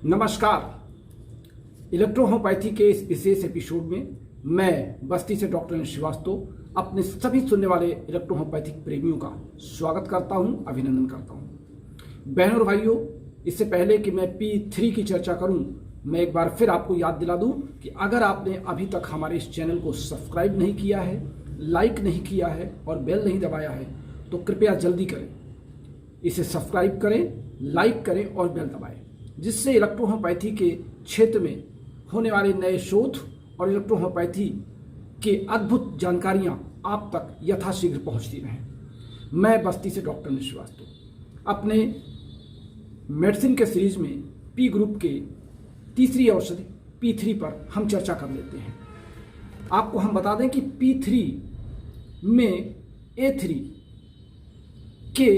नमस्कार। इलेक्ट्रोहोम्योपैथी के इस विशेष एपिसोड में मैं बस्ती से डॉक्टर श्रीवास्तव अपने सभी सुनने वाले इलेक्ट्रोहोम्योपैथिक प्रेमियों का स्वागत करता हूं, अभिनंदन करता हूं। बहनों और भाइयों, इससे पहले कि मैं P3 की चर्चा करूं, मैं एक बार फिर आपको याद दिला दूं कि अगर आपने अभी तक हमारे इस चैनल को सब्सक्राइब नहीं किया है, लाइक नहीं किया है और बेल नहीं दबाया है तो कृपया जल्दी करें। इसे सब्सक्राइब करें, लाइक करें और बेल दबाएं, जिससे इलेक्ट्रोहोम्योपैथी के क्षेत्र में होने वाले नए शोध और इलेक्ट्रोहोम्योपैथी के अद्भुत जानकारियां आप तक यथाशीघ्र पहुंचती रहें। मैं बस्ती से डॉक्टर श्रीवास्तव अपने मेडिसिन के सीरीज में पी ग्रुप के तीसरी औषधि P3 पर हम चर्चा कर लेते हैं। आपको हम बता दें कि P3 में A3 के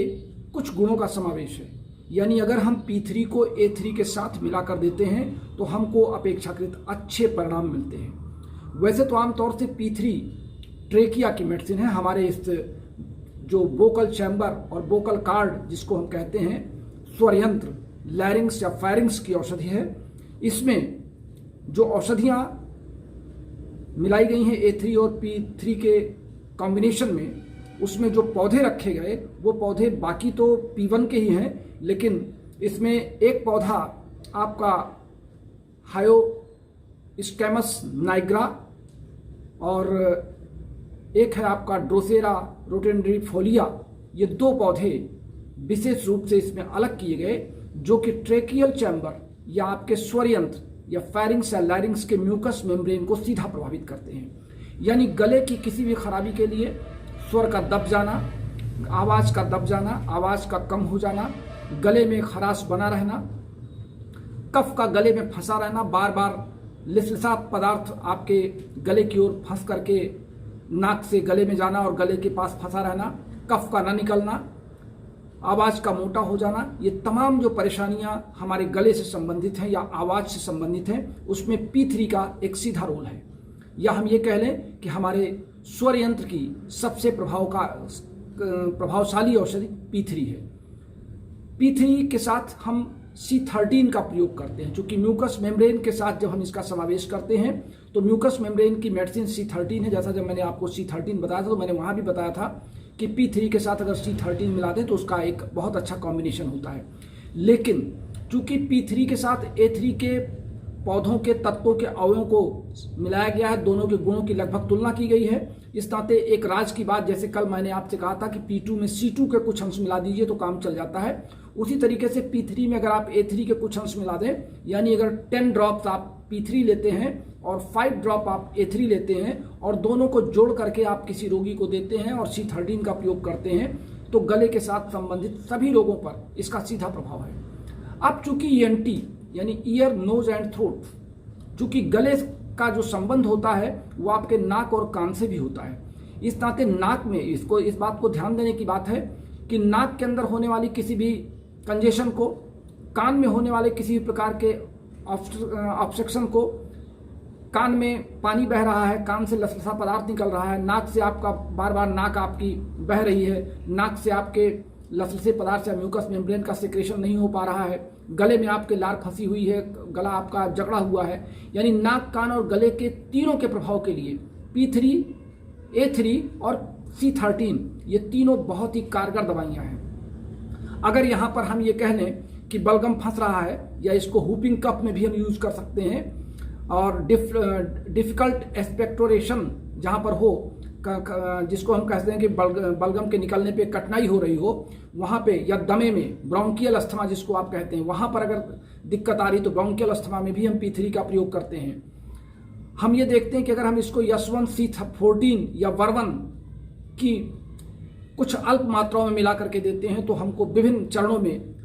कुछ गुणों का समावेश है, यानी अगर हम P3 को A3 के साथ मिलाकर देते हैं तो हमको अपेक्षाकृत अच्छे परिणाम मिलते हैं। वैसे तो आमतौर से P3 ट्रेकिया की मेडिसिन है। हमारे इस जो वोकल चैम्बर और वोकल कार्ड जिसको हम कहते हैं स्वर यंत्र, लैरिंग्स या फेरिंग्स की औषधि है। इसमें जो औषधियाँ मिलाई गई हैं A3 और P3 के कॉम्बिनेशन में, उसमें जो पौधे रखे गए वो पौधे बाकी तो P1 के ही हैं, लेकिन इसमें एक पौधा आपका हायोस्कैमस नाइग्रा और एक है आपका ड्रोसेरा रोटेंड्रीफोलिया। ये दो पौधे विशेष रूप से इसमें अलग किए गए, जो कि ट्रेकियल चैम्बर या आपके स्वर यंत्र या फेरिंग्स या लैरिंग्स के म्यूकस मेम्ब्रेन को सीधा प्रभावित करते हैं। यानी गले की किसी भी खराबी के लिए स्वर का दब जाना, आवाज़ का दब जाना, आवाज़ का कम हो जाना, गले में खराश बना रहना, कफ का गले में फंसा रहना, बार बार लिसलिसा पदार्थ आपके गले की ओर फंस करके नाक से गले में जाना और गले के पास फंसा रहना, कफ का न निकलना, आवाज़ का मोटा हो जाना, ये तमाम जो परेशानियां हमारे गले से संबंधित हैं या आवाज़ से संबंधित हैं, उसमें P3 का एक सीधा रोल है। या हम ये कह लें कि हमारे स्वर यंत्र की सबसे प्रभावशाली औषधि P3 है। P3 के साथ हम C13 का प्रयोग करते हैं, क्योंकि म्यूकस मेम्ब्रेन के साथ जब हम इसका समावेश करते हैं तो म्यूकस मेम्ब्रेन की मेडिसिन C13 है। जैसा जब मैंने आपको C13 बताया था तो मैंने वहाँ भी बताया था कि P3 के साथ अगर C13 मिला दें तो उसका एक बहुत अच्छा कॉम्बिनेशन होता है। लेकिन चूंकि P3 के साथ A3 के पौधों के तत्वों के अवयवों को मिलाया गया है, दोनों के गुणों की लगभग तुलना की गई है, इस नाते एक राज की बात, जैसे कल मैंने आपसे कहा था कि P2 में C2 के कुछ अंश मिला दीजिए तो काम चल जाता है, उसी तरीके से P3 में अगर आप A3 के कुछ अंश मिला दें, यानी अगर 10 ड्रॉप्स आप P3 लेते हैं और 5 ड्रॉप आप A3 लेते हैं और दोनों को जोड़ करके आप किसी रोगी को देते हैं और C13 का प्रयोग करते हैं, तो गले के साथ संबंधित सभी रोगों पर इसका सीधा प्रभाव है। अब चूंकि ENT यानी ईयर, नोज एंड थ्रोट, चूंकि गले का जो संबंध होता है वो आपके नाक और कान से भी होता है, इस नाते नाक में इस बात को ध्यान देने की बात है कि नाक के अंदर होने वाली किसी भी कंजेशन को, कान में होने वाले किसी भी प्रकार के ऑब्स्ट्रक्शन को, कान में पानी बह रहा है, कान से लसलसा पदार्थ निकल रहा है, नाक से आपका बार बार नाक आपकी बह रही है, नाक से आपके लसलसे पदार्थ या म्यूकस मेम्ब्रेन का सिक्रेशन नहीं हो पा रहा है, गले में आपके लार फंसी हुई है, गला आपका जकड़ा हुआ है, यानी नाक, कान और गले के तीनों के प्रभाव के लिए P3, A3 और C13 ये तीनों बहुत ही कारगर दवाइयाँ हैं। अगर यहाँ पर हम ये कह लें कि बलगम फंस रहा है, या इसको हुपिंग कफ में भी हम यूज कर सकते हैं, और डिफिकल्ट एक्सपेक्टोरेशन जहाँ पर हो, जिसको हम कहते हैं कि बलगम के निकलने पे कठिनाई हो रही हो वहाँ पे, या दमे में ब्रोंकियल अस्थमा जिसको आप कहते हैं, वहाँ पर अगर दिक्कत आ रही तो ब्रोंकियल अस्थमा में भी हम P3 का प्रयोग करते हैं। हम ये देखते हैं कि अगर हम इसको S1 C14 या वर्वन की कुछ अल्प मात्राओं में मिला करके देते हैं तो हमको विभिन्न चरणों में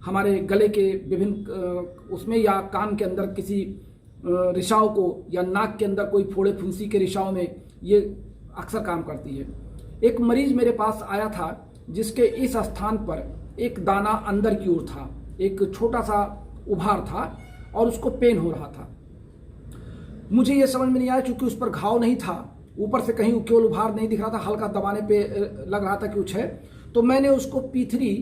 हमारे गले के विभिन्न उसमें, या कान के अंदर किसी रिसाव को, या नाक के अंदर कोई फोड़े फुंसी के रिसाव में ये अक्सर काम करती है। एक मरीज मेरे पास आया था जिसके इस स्थान पर एक दाना अंदर की ओर था, एक छोटा सा उभार था और उसको पेन हो रहा था। मुझे ये समझ में नहीं आया, क्योंकि उस पर घाव नहीं था, ऊपर से कहीं केवल उभार नहीं दिख रहा था, हल्का दबाने पे लग रहा था कि कुछ है, तो मैंने उसको P3,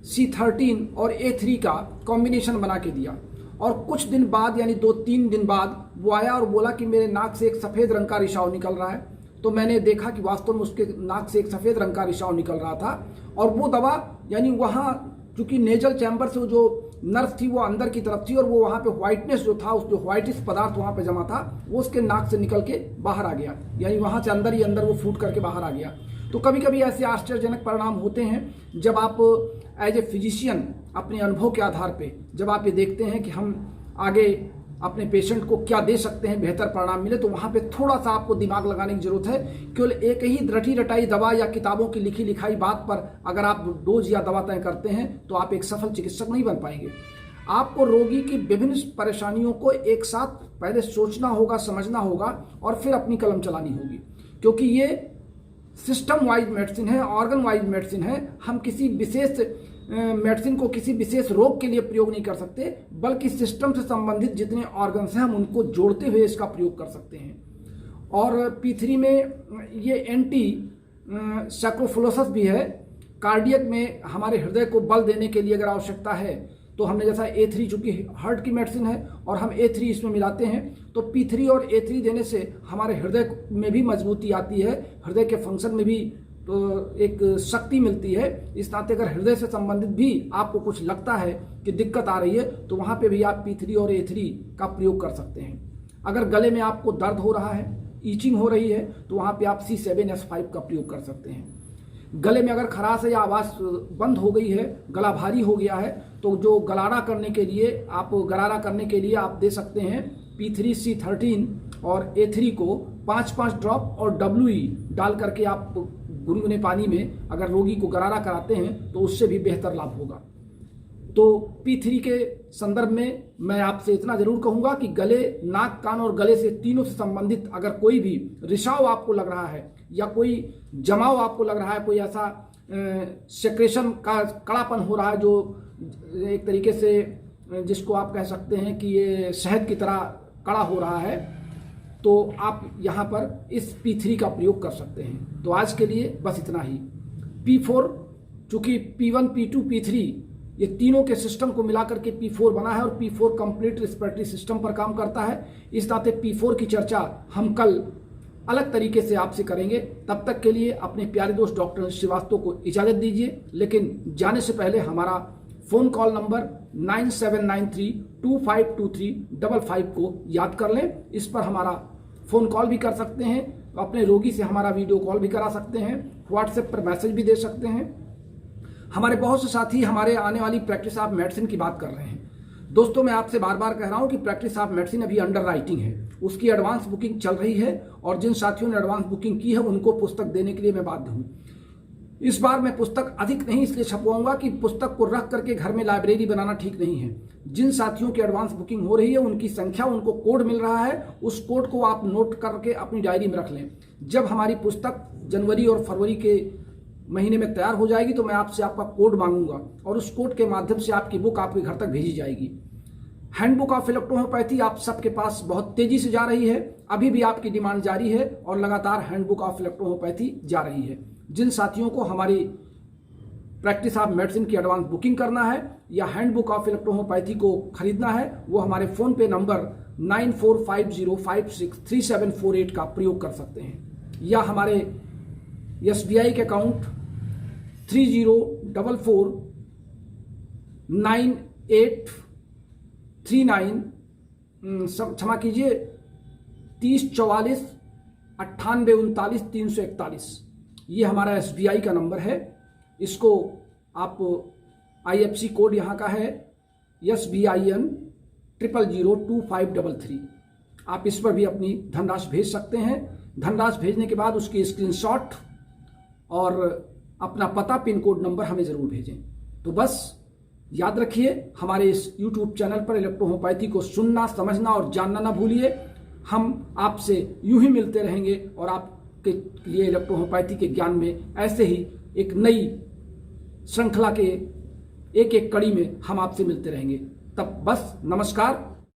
C13 और A3 का कॉम्बिनेशन बना के दिया और कुछ दिन बाद यानी 2-3 दिन बाद वो आया और बोला कि मेरे नाक से एक सफ़ेद रंग का रिसाव निकल रहा है। तो मैंने देखा कि वास्तव में उसके नाक से एक सफ़ेद रंग का रिसाव निकल रहा था और वो दवा यानी वहाँ चूंकि नेजल चैम्बर से जो नर्व थी वो अंदर की तरफ थी और वो वहाँ पे व्हाइटनेस जो था, उस जो व्हाइटिश पदार्थ वहाँ पे जमा था वो उसके नाक से निकल के बाहर आ गया, यानी वहाँ से अंदर ही अंदर वो फूट करके बाहर आ गया। तो कभी कभी ऐसे आश्चर्यजनक परिणाम होते हैं जब आप एज ए फिजिशियन अपने अनुभव के आधार पे जब आप ये देखते हैं कि हम आगे अपने पेशेंट को क्या दे सकते हैं बेहतर परिणाम मिले, तो वहाँ पे थोड़ा सा आपको दिमाग लगाने की जरूरत है। केवल एक ही रटी रटाई दवा या किताबों की लिखी लिखाई बात पर अगर आप डोज या दवा तय करते हैं तो आप एक सफल चिकित्सक नहीं बन पाएंगे। आपको रोगी की विभिन्न परेशानियों को एक साथ पहले सोचना होगा, समझना होगा और फिर अपनी कलम चलानी होगी, क्योंकि ये सिस्टम वाइज मेडिसिन है, ऑर्गन वाइज मेडिसिन है। हम किसी विशेष मेडिसिन को किसी विशेष रोग के लिए प्रयोग नहीं कर सकते, बल्कि सिस्टम से संबंधित जितने ऑर्गन्स हैं हम उनको जोड़ते हुए इसका प्रयोग कर सकते हैं। और P3 में ये एंटी सैक्रोफुलोसिस भी है। कार्डियक में हमारे हृदय को बल देने के लिए अगर आवश्यकता है तो हमने जैसा A3 चूंकि हार्ट की मेडिसिन है और हम A3 इसमें मिलाते हैं तो P3 और A3 देने से हमारे हृदय में भी मजबूती आती है, हृदय के फंक्शन में भी तो एक शक्ति मिलती है। इस नाते अगर हृदय से संबंधित भी आपको कुछ लगता है कि दिक्कत आ रही है तो वहाँ पे भी आप P3 और A3 का प्रयोग कर सकते हैं। अगर गले में आपको दर्द हो रहा है, ईचिंग हो रही है, तो वहाँ पे आप C7S5 का प्रयोग कर सकते हैं। गले में अगर खराश है या आवाज़ बंद हो गई है, गला भारी हो गया है, तो जो गरारा करने के लिए आप दे सकते हैं P3C13 और A3 को 5-5 ड्रॉप और WE डाल करके आप गुनगुने पानी में अगर रोगी को गरारा कराते हैं तो उससे भी बेहतर लाभ होगा। तो P3 के संदर्भ में मैं आपसे इतना जरूर कहूंगा कि गले, नाक, कान और गले से तीनों से संबंधित अगर कोई भी रिसाव आपको लग रहा है या कोई जमाव आपको लग रहा है, कोई ऐसा सेक्रेशन का कड़ापन हो रहा है जो एक तरीके से जिसको आप कह सकते हैं कि ये शहद की तरह कड़ा हो रहा है, तो आप यहाँ पर इस P3 का प्रयोग कर सकते हैं। तो आज के लिए बस इतना ही। P4 चूंकि P1, P2, P3 ये तीनों के सिस्टम को मिलाकर के P4 बना है और P4 कंप्लीट रिस्पिरेटरी सिस्टम पर काम करता है। इस नाते P4 की चर्चा हम कल अलग तरीके से आपसे करेंगे। तब तक के लिए अपने प्यारे दोस्त डॉक्टर श्रीवास्तव को इजाज़त दीजिए, लेकिन जाने से पहले हमारा फ़ोन कॉल नंबर 9793252355 को याद कर लें। इस पर हमारा फ़ोन कॉल भी कर सकते हैं, अपने रोगी से हमारा वीडियो कॉल भी करा सकते हैं, व्हाट्सएप पर मैसेज भी दे सकते हैं। हमारे बहुत से साथी हमारे आने वाली प्रैक्टिस ऑफ मेडिसिन की बात कर रहे हैं। दोस्तों, मैं आपसे बार बार कह रहा हूं कि प्रैक्टिस ऑफ मेडिसिन अभी अंडर राइटिंग है, उसकी एडवांस बुकिंग चल रही है और जिन साथियों ने एडवांस बुकिंग की है उनको पुस्तक देने के लिए मैं बाध्य हूं। इस बार मैं पुस्तक अधिक नहीं इसलिए छपवाऊंगा कि पुस्तक को रख करके घर में लाइब्रेरी बनाना ठीक नहीं है। जिन साथियों की एडवांस बुकिंग हो रही है उनकी संख्या, उनको कोड मिल रहा है, उस कोड को आप नोट करके अपनी डायरी में रख लें। जब हमारी पुस्तक जनवरी और फरवरी के महीने में तैयार हो जाएगी तो मैं आपसे आपका कोड मांगूंगा और उस कोड के माध्यम से आपकी बुक आपके घर तक भेजी जाएगी। हैंडबुक ऑफ इलेक्ट्रोहोम्योपैथी आप सबके पास बहुत तेजी से जा रही है, अभी भी आपकी डिमांड जारी है और लगातार हैंडबुक ऑफ इलेक्ट्रोहोम्योपैथी जा रही है। जिन साथियों को हमारी प्रैक्टिस ऑफ मेडिसिन की एडवांस बुकिंग करना है या हैंडबुक ऑफ इलेक्ट्रोहोम्योपैथी को खरीदना है वो हमारे फ़ोन पे नंबर 9450563748 का प्रयोग कर सकते हैं या हमारे SBI के अकाउंट 30449839 क्षमा कीजिए 30449839 ये हमारा SBI का नंबर है। इसको आप IFC कोड यहाँ का है SBIN 0002533। आप इस पर भी अपनी धनराशि भेज सकते हैं। धनराशि भेजने के बाद उसकी स्क्रीनशॉट और अपना पता, पिन कोड नंबर हमें ज़रूर भेजें। तो बस याद रखिए, हमारे इस YouTube चैनल पर इलेक्ट्रोहोम्योपैथी को सुनना, समझना और जानना ना भूलिए। हम आपसे यूं ही मिलते रहेंगे और आपके लिए इलेक्ट्रोहोम्योपैथी के ज्ञान में ऐसे ही एक नई श्रृंखला के एक एक कड़ी में हम आपसे मिलते रहेंगे। तब बस नमस्कार।